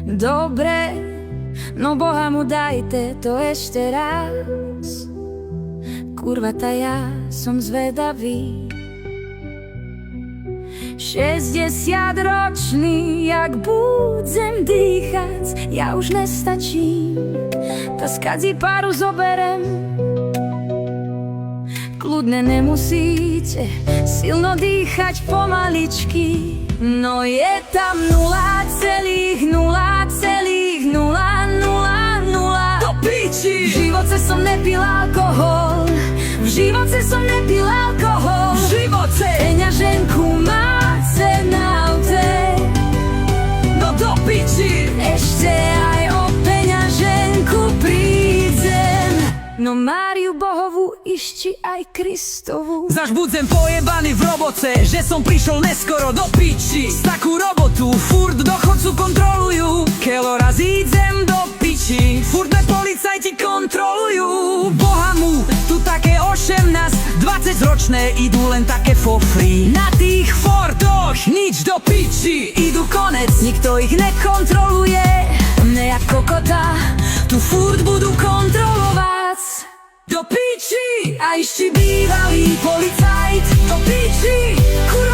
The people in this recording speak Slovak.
Dobre, no Boha mu dajte to ešte raz. Kurva, ta ja som zvedavý. 60-ročný, jak budem dýchať, ja už nestačím. Ta skadzí páru zoberem. Kľudne nemusíte silno dýchať pomaličky. No je tam 0,0,0,000. Do piči! V živote som nepil alkohol. V živote som nepil alkohol. V živote! Peňaženku máte na aute. No do piči! Ešte aj o peňaženku prídem. No Máriu Bohovú išči aj Kristovu. Znaš budem pojebaný v roboce, že som prišiel neskoro do piči. Z takú robotu furt do chodcu kontrolujú. Kelo raz idem do piči, furt me policajti kontrolujú. Boha mu, tu také 18-20 ročné idú len také for free. Na tých Fordoch nič do piči, idú konec, nikto ich nekontroluje. Mne jak kokota, tu furt budú kontrolovať. Do piči, a ešte bývalý policajt. Do piči, kurva.